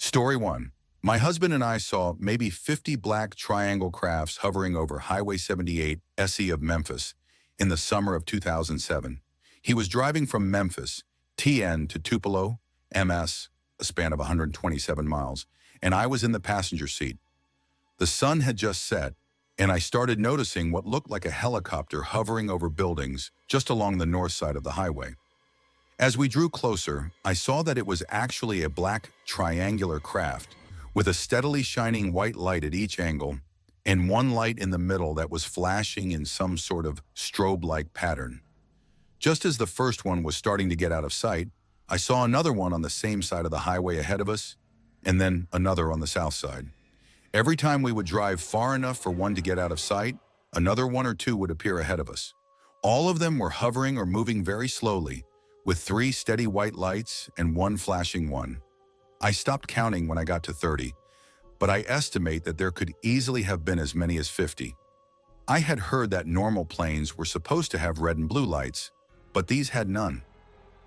Story 1. My husband and I saw maybe 50 black triangle crafts hovering over Highway 78 SE of Memphis in the summer of 2007. He was driving from Memphis, TN to Tupelo, MS, a span of 127 miles, and I was in the passenger seat. The sun had just set, and I started noticing what looked like a helicopter hovering over buildings just along the north side of the highway. As we drew closer, I saw that it was actually a black triangular craft with a steadily shining white light at each angle and one light in the middle that was flashing in some sort of strobe-like pattern. Just as the first one was starting to get out of sight, I saw another one on the same side of the highway ahead of us, and then another on the south side. Every time we would drive far enough for one to get out of sight, another one or two would appear ahead of us. All of them were hovering or moving very slowly, with 3 steady white lights and 1 flashing one. I stopped counting when I got to 30, but I estimate that there could easily have been as many as 50. I had heard that normal planes were supposed to have red and blue lights, but these had none.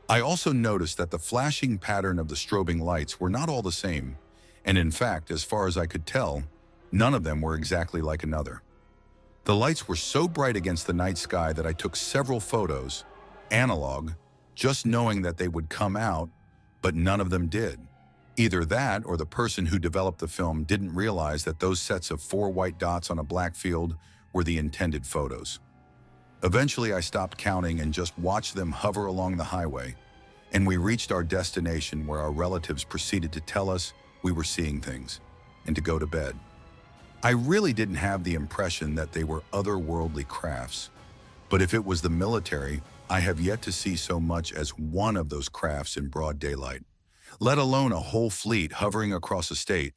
I also noticed that the flashing pattern of the strobing lights were not all the same, and in fact, as far as I could tell, none of them were exactly like another. The lights were so bright against the night sky that I took several photos, analog, just knowing that they would come out, but none of them did. Either that or the person who developed the film didn't realize that those sets of 4 white dots on a black field were the intended photos. Eventually, I stopped counting and just watched them hover along the highway, and we reached our destination where our relatives proceeded to tell us we were seeing things and to go to bed. I really didn't have the impression that they were otherworldly crafts, but if it was the military, I have yet to see so much as one of those crafts in broad daylight, let alone a whole fleet hovering across a state.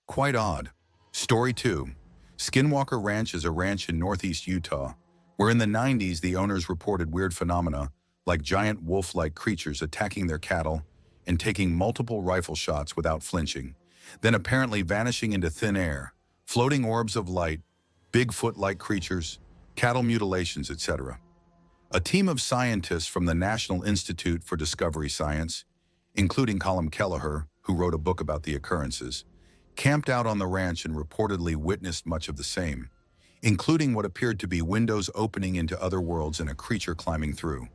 Quite odd. Story 2. Skinwalker Ranch is a ranch in northeast Utah, where in the 90s the owners reported weird phenomena like giant wolf-like creatures attacking their cattle and taking multiple rifle shots without flinching, then apparently vanishing into thin air, floating orbs of light, Bigfoot-like creatures, cattle mutilations, etc. A team of scientists from the National Institute for Discovery Science, including Colm Kelleher, who wrote a book about the occurrences, camped out on the ranch and reportedly witnessed much of the same, including what appeared to be windows opening into other worlds and a creature climbing through.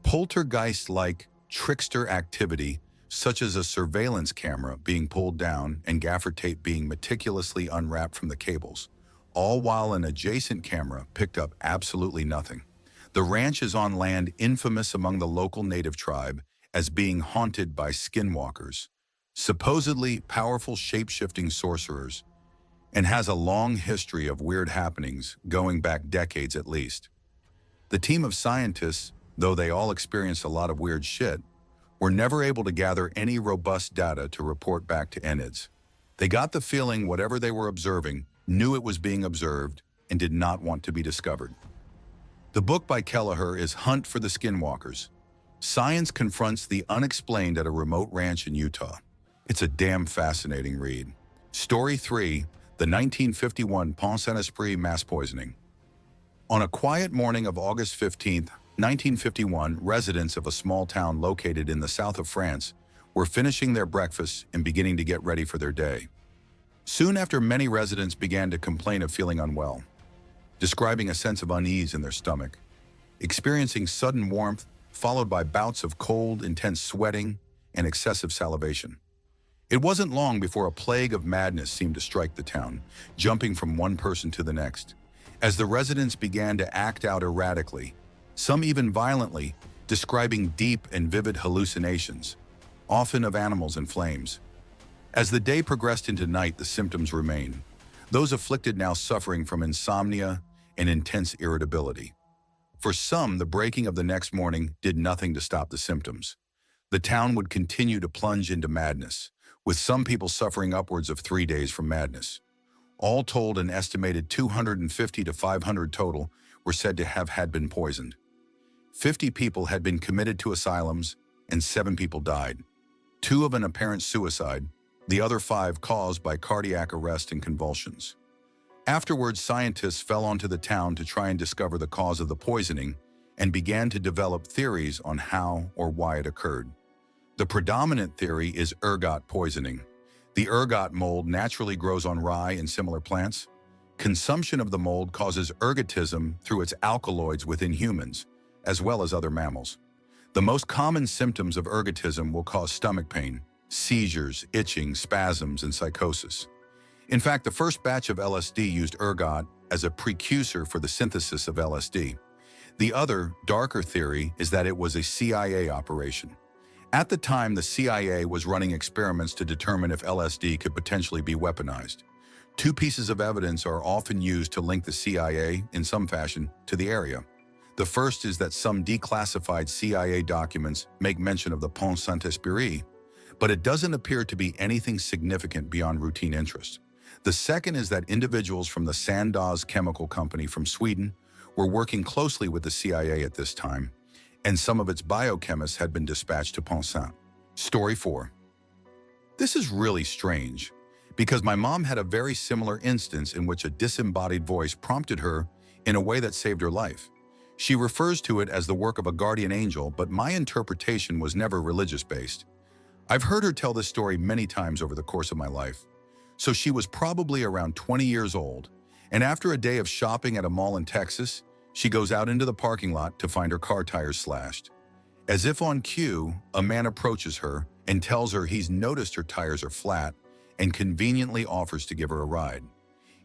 Poltergeist-like trickster activity, such as a surveillance camera being pulled down and gaffer tape being meticulously unwrapped from the cables, all while an adjacent camera picked up absolutely nothing. The ranch is on land infamous among the local native tribe as being haunted by skinwalkers, supposedly powerful shape-shifting sorcerers, and has a long history of weird happenings going back decades at least. The team of scientists, though they all experienced a lot of weird shit, were never able to gather any robust data to report back to NIDS. They got the feeling whatever they were observing knew it was being observed and did not want to be discovered. The book by Kelleher is Hunt for the Skinwalkers. Science confronts the unexplained at a remote ranch in Utah. It's a damn fascinating read. Story 3. The 1951 Pont Saint-Esprit mass poisoning. On a quiet morning of August 15, 1951, residents of a small town located in the south of France were finishing their breakfast and beginning to get ready for their day. Soon after, many residents began to complain of feeling unwell, describing a sense of unease in their stomach, experiencing sudden warmth followed by bouts of cold, intense sweating, and excessive salivation. It wasn't long before a plague of madness seemed to strike the town, jumping from one person to the next, as the residents began to act out erratically, some even violently, describing deep and vivid hallucinations, often of animals in flames. As the day progressed into night, the symptoms remained, those afflicted now suffering from insomnia and intense irritability. For some, the breaking of the next morning did nothing to stop the symptoms. The town would continue to plunge into madness, with some people suffering upwards of 3 days from madness. All told, an estimated 250 to 500 total were said to have had been poisoned. 50 people had been committed to asylums, and 7 people died. 2 of an apparent suicide, the other 5 caused by cardiac arrest and convulsions. Afterwards, scientists fell onto the town to try and discover the cause of the poisoning and began to develop theories on how or why it occurred. The predominant theory is ergot poisoning, The ergot mold naturally grows on rye and similar plants. Consumption of the mold causes ergotism through its alkaloids within humans, as well as other mammals. The most common symptoms of ergotism will cause stomach pain, seizures, itching, spasms, and psychosis. In fact, the first batch of LSD used ergot as a precursor for the synthesis of LSD. The other, darker theory is that it was a CIA operation. At the time, the CIA was running experiments to determine if LSD could potentially be weaponized. Two pieces of evidence are often used to link the CIA, in some fashion, to the area. The first is that some declassified CIA documents make mention of the Pont Saint-Esprit, but it doesn't appear to be anything significant beyond routine interest. The second is that individuals from the Sandoz chemical company from Sweden were working closely with the CIA at this time, and some of its biochemists had been dispatched to Pont Saint. Story 4. This is really strange, because my mom had a very similar instance in which a disembodied voice prompted her in a way that saved her life. She refers to it as the work of a guardian angel, but my interpretation was never religious-based. I've heard her tell this story many times over the course of my life. So she was probably around 20 years old, and after a day of shopping at a mall in Texas, she goes out into the parking lot to find her car tires slashed. As if on cue, a man approaches her and tells her he's noticed her tires are flat and conveniently offers to give her a ride.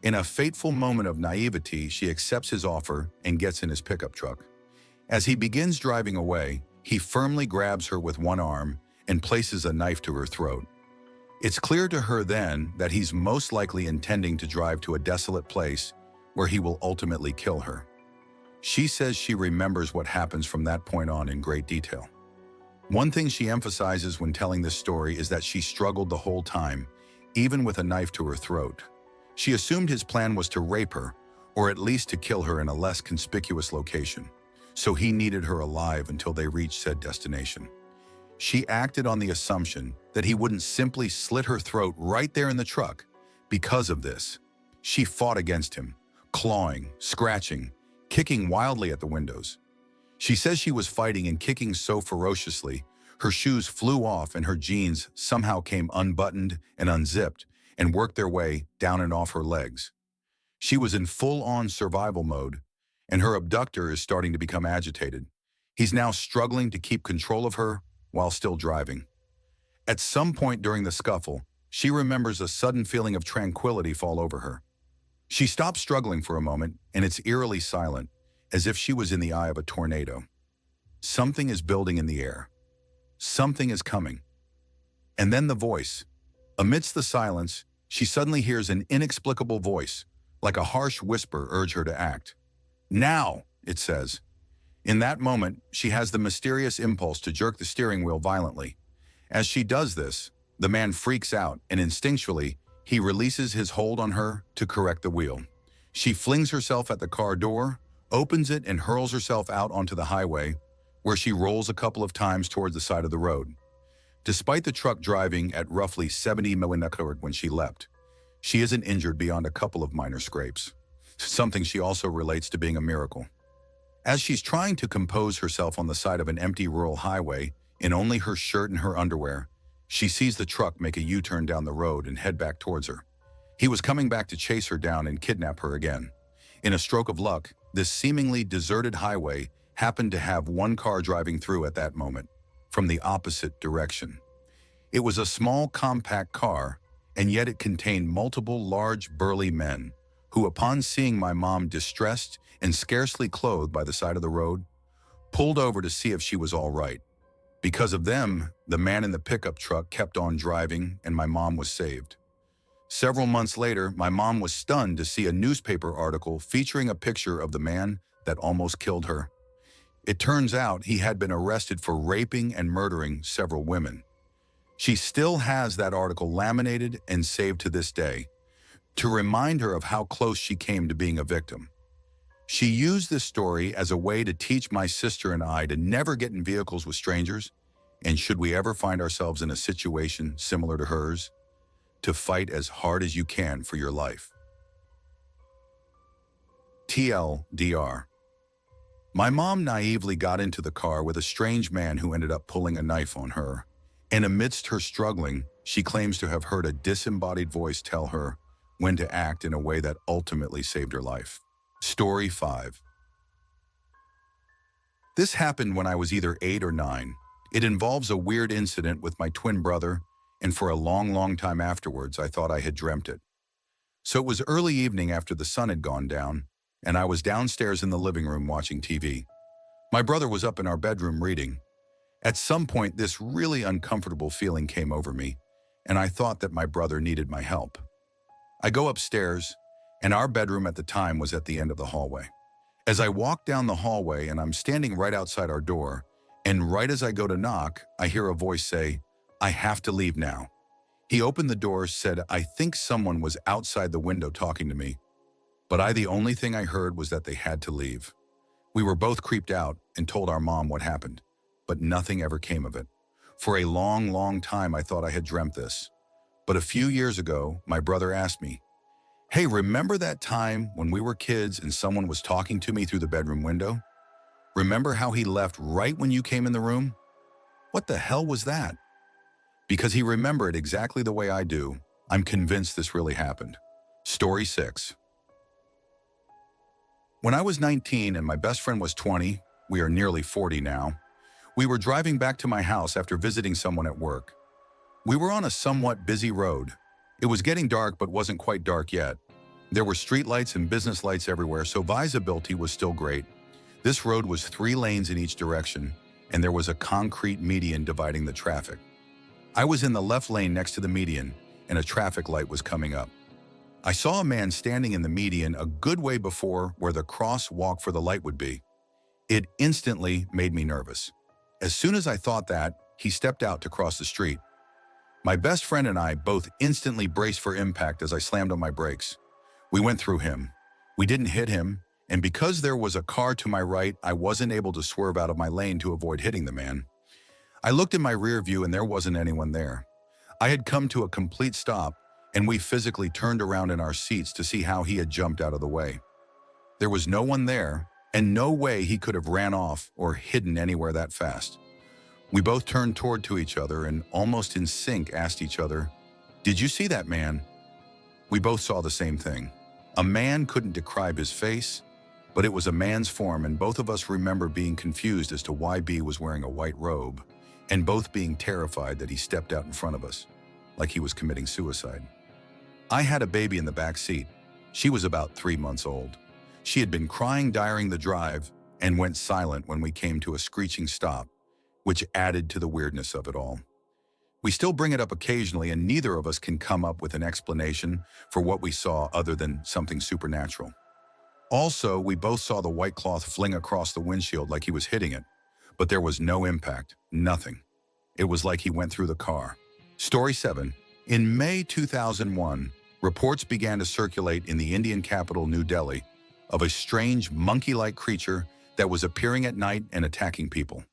In a fateful moment of naivety, she accepts his offer and gets in his pickup truck. As he begins driving away, he firmly grabs her with one arm and places a knife to her throat. It's clear to her then that he's most likely intending to drive to a desolate place where he will ultimately kill her. She says she remembers what happens from that point on in great detail. One thing she emphasizes when telling this story is that she struggled the whole time, even with a knife to her throat. She assumed his plan was to rape her, or at least to kill her in a less conspicuous location, so he needed her alive until they reached said destination. She acted on the assumption that he wouldn't simply slit her throat right there in the truck. Because of this, she fought against him, clawing, scratching, kicking wildly at the windows. She says she was fighting and kicking so ferociously, her shoes flew off and her jeans somehow came unbuttoned and unzipped and worked their way down and off her legs. She was in full-on survival mode, and her abductor is starting to become agitated. He's now struggling to keep control of her while still driving. At some point during the scuffle, she remembers a sudden feeling of tranquility fall over her. She stops struggling for a moment, and it's eerily silent, as if she was in the eye of a tornado. Something is building in the air. Something is coming. And then the voice. Amidst the silence, she suddenly hears an inexplicable voice, like a harsh whisper, urge her to act. "Now," it says. In that moment, she has the mysterious impulse to jerk the steering wheel violently. As she does this, the man freaks out, and instinctually, he releases his hold on her to correct the wheel. She flings herself at the car door, opens it, and hurls herself out onto the highway, where she rolls a couple of times towards the side of the road. Despite the truck driving at roughly 70 mph when she leapt, she isn't injured beyond a couple of minor scrapes, something she also relates to being a miracle. As she's trying to compose herself on the side of an empty rural highway, in only her shirt and her underwear, she sees the truck make a U-turn down the road and head back towards her. He was coming back to chase her down and kidnap her again. In a stroke of luck, this seemingly deserted highway happened to have one car driving through at that moment, from the opposite direction. It was a small, compact car, and yet it contained multiple large, burly men, who, upon seeing my mom distressed and scarcely clothed by the side of the road, pulled over to see if she was all right. Because of them, the man in the pickup truck kept on driving, and my mom was saved. Several months later, my mom was stunned to see a newspaper article featuring a picture of the man that almost killed her. It turns out he had been arrested for raping and murdering several women. She still has that article laminated and saved to this day, to remind her of how close she came to being a victim. She used this story as a way to teach my sister and I to never get in vehicles with strangers, and should we ever find ourselves in a situation similar to hers, to fight as hard as you can for your life. TLDR. My mom naively got into the car with a strange man who ended up pulling a knife on her, and amidst her struggling, She claims to have heard a disembodied voice tell her when to act in a way that ultimately saved her life. Story 5. This happened when I was either 8 or 9. It involves a weird incident with my twin brother, and for a long time afterwards, I thought I had dreamt it. So it was early evening after the sun had gone down, and I was downstairs in the living room watching TV. My brother was up in our bedroom reading. At some point, this really uncomfortable feeling came over me, and I thought that my brother needed my help. I go upstairs, and our bedroom at the time was at the end of the hallway. As I walk down the hallway and I'm standing right outside our door, and right as I go to knock, I hear a voice say, "I have to leave now." He opened the door, said, "I think someone was outside the window talking to me." But the only thing I heard was that they had to leave. We were both creeped out and told our mom what happened, but nothing ever came of it. For a long time, I thought I had dreamt this. But a few years ago, my brother asked me, "Hey, remember that time when we were kids and someone was talking to me through the bedroom window? Remember how he left right when you came in the room?" What the hell was that? Because he remembered exactly the way I do, I'm convinced this really happened. Story 6. When I was 19 and my best friend was 20, we are nearly 40 now, we were driving back to my house after visiting someone at work. We were on a somewhat busy road. It was getting dark but wasn't quite dark yet. There were street lights and business lights everywhere, so visibility was still great. This road was 3 lanes in each direction, and there was a concrete median dividing the traffic. I was in the left lane next to the median, and a traffic light was coming up. I saw a man standing in the median a good way before where the crosswalk for the light would be. It instantly made me nervous. As soon as I thought that, he stepped out to cross the street. My best friend and I both instantly braced for impact as I slammed on my brakes. We went through him. We didn't hit him, and because there was a car to my right, I wasn't able to swerve out of my lane to avoid hitting the man. I looked in my rear view and there wasn't anyone there. I had come to a complete stop, and we physically turned around in our seats to see how he had jumped out of the way. There was no one there, and no way he could have ran off or hidden anywhere that fast. We both turned toward to each other and almost in sync asked each other, "Did you see that man?" We both saw the same thing. A man couldn't describe his face, but it was a man's form, and both of us remember being confused as to why B was wearing a white robe, and both being terrified that he stepped out in front of us, like he was committing suicide. I had a baby in the back seat. She was about 3 months old. She had been crying during the drive and went silent when we came to a screeching stop, which added to the weirdness of it all. We still bring it up occasionally, and neither of us can come up with an explanation for what we saw other than something supernatural. Also, we both saw the white cloth fling across the windshield like he was hitting it, but there was no impact, nothing. It was like he went through the car. Story 7. In May 2001, reports began to circulate in the Indian capital, New Delhi, of a strange monkey-like creature that was appearing at night and attacking people.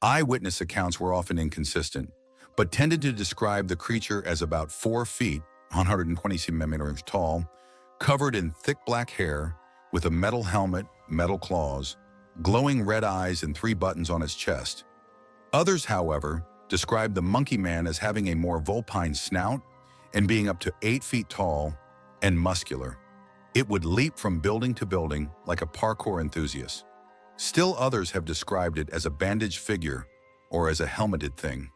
Eyewitness accounts were often inconsistent, but tended to describe the creature as about 4 feet, 120 centimeters tall, covered in thick black hair, with a metal helmet, metal claws, glowing red eyes, and 3 buttons on its chest. Others, however, described the monkey man as having a more vulpine snout and being up to 8 feet tall and muscular. It would leap from building to building like a parkour enthusiast. Still others have described it as a bandaged figure or as a helmeted thing.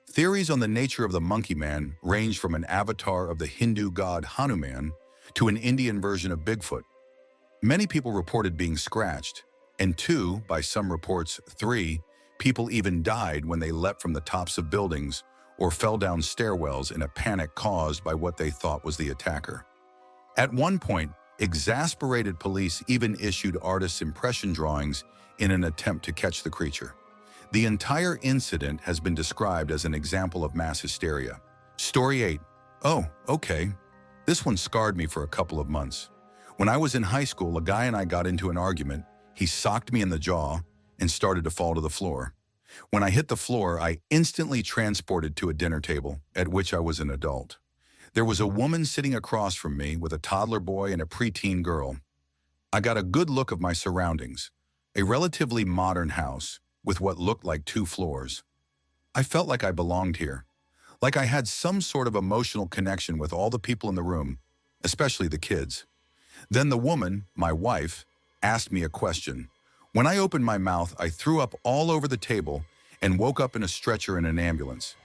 Theories on the nature of the monkey man range from an avatar of the Hindu god Hanuman to an Indian version of Bigfoot. Many people reported being scratched, and 2, by some reports 3, people even died when they leapt from the tops of buildings or fell down stairwells in a panic caused by what they thought was the attacker. At one point, exasperated police even issued artists' impression drawings in an attempt to catch the creature. The entire incident has been described as an example of mass hysteria. Story 8. Oh, okay. This one scarred me for a couple of months. When I was in high school, a guy and I got into an argument. He socked me in the jaw and started to fall to the floor. When I hit the floor, I instantly transported to a dinner table at which I was an adult. There was a woman sitting across from me with a toddler boy and a preteen girl. I got a good look of my surroundings, a relatively modern house with what looked like 2 floors. I felt like I belonged here, Like I had some sort of emotional connection with all the people in the room, especially the kids. Then the woman, my wife, asked me a question. When I opened my mouth, I threw up all over the table and woke up in a stretcher in an ambulance.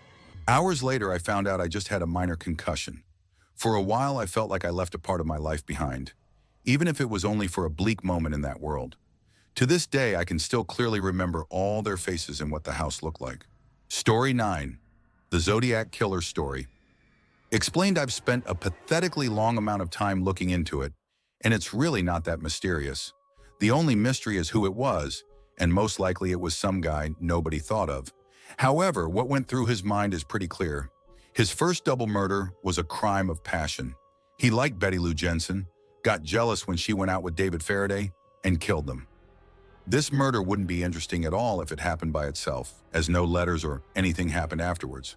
Hours later, I found out I just had a minor concussion. For a while, I felt like I left a part of my life behind, even if it was only for a bleak moment in that world. To this day, I can still clearly remember all their faces and what the house looked like. Story 9. The Zodiac Killer Story. Explained. I've spent a pathetically long amount of time looking into it, and it's really not that mysterious. The only mystery is who it was, and most likely it was some guy nobody thought of. However, what went through his mind is pretty clear. His first double murder was a crime of passion. He liked Betty Lou Jensen, got jealous when she went out with David Faraday, and killed them. This murder wouldn't be interesting at all if it happened by itself, as no letters or anything happened afterwards.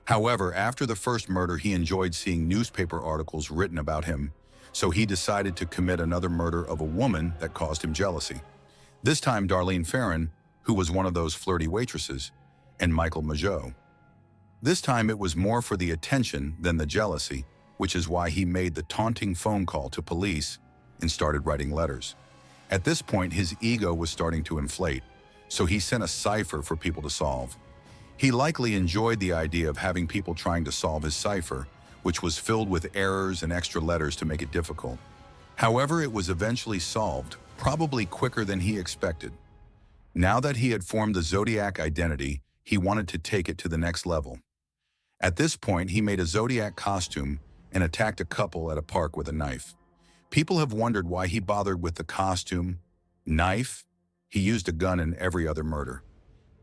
However, after the first murder, he enjoyed seeing newspaper articles written about him, so he decided to commit another murder of a woman that caused him jealousy. This time, Darlene Ferrin, who was one of those flirty waitresses, and Michael Mageau. This time, it was more for the attention than the jealousy, which is why he made the taunting phone call to police and started writing letters. At this point, his ego was starting to inflate, so he sent a cipher for people to solve. He likely enjoyed the idea of having people trying to solve his cipher, which was filled with errors and extra letters to make it difficult. However, it was eventually solved, probably quicker than he expected. Now that he had formed the Zodiac identity, he wanted to take it to the next level. At this point, he made a Zodiac costume and attacked a couple at a park with a knife. People have wondered why he bothered with the costume, knife. He used a gun in every other murder.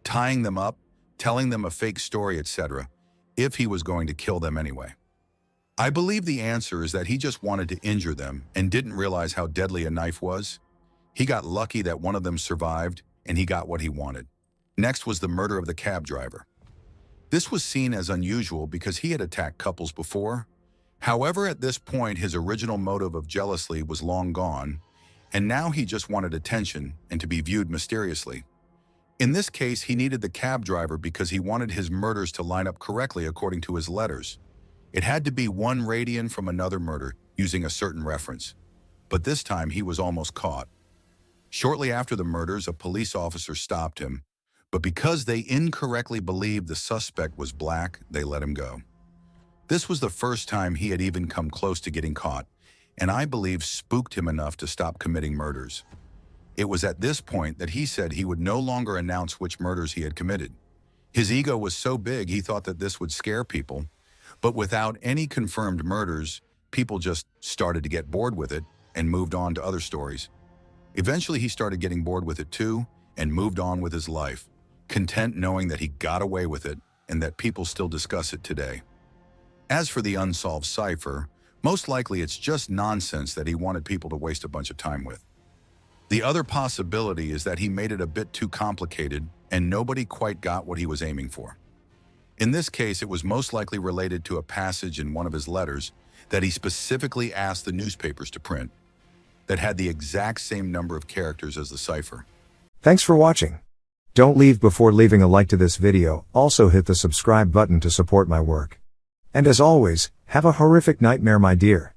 Tying them up, telling them a fake story, etc., if he was going to kill them anyway. I believe the answer is that he just wanted to injure them and didn't realize how deadly a knife was. He got lucky that one of them survived, and he got what he wanted. Next was the murder of the cab driver. This was seen as unusual because he had attacked couples before. However, at this point, his original motive of jealousy was long gone, and now he just wanted attention and to be viewed mysteriously. In this case, he needed the cab driver because he wanted his murders to line up correctly according to his letters. It had to be one radian from another murder using a certain reference. But this time, he was almost caught. Shortly after the murders, a police officer stopped him, but because they incorrectly believed the suspect was black, they let him go. This was the first time he had even come close to getting caught, and I believe spooked him enough to stop committing murders. It was at this point that he said he would no longer announce which murders he had committed. His ego was so big he thought that this would scare people, but without any confirmed murders, people just started to get bored with it and moved on to other stories. Eventually, he started getting bored with it too and moved on with his life, content knowing that he got away with it and that people still discuss it today. As for the unsolved cipher, most likely it's just nonsense that he wanted people to waste a bunch of time with. The other possibility is that he made it a bit too complicated and nobody quite got what he was aiming for. In this case, it was most likely related to a passage in one of his letters that he specifically asked the newspapers to print that had the exact same number of characters as the cipher. Thanks for watching. Don't leave before leaving a like to this video. Also hit the subscribe button to support my work. And as always, have a horrific nightmare, my dear.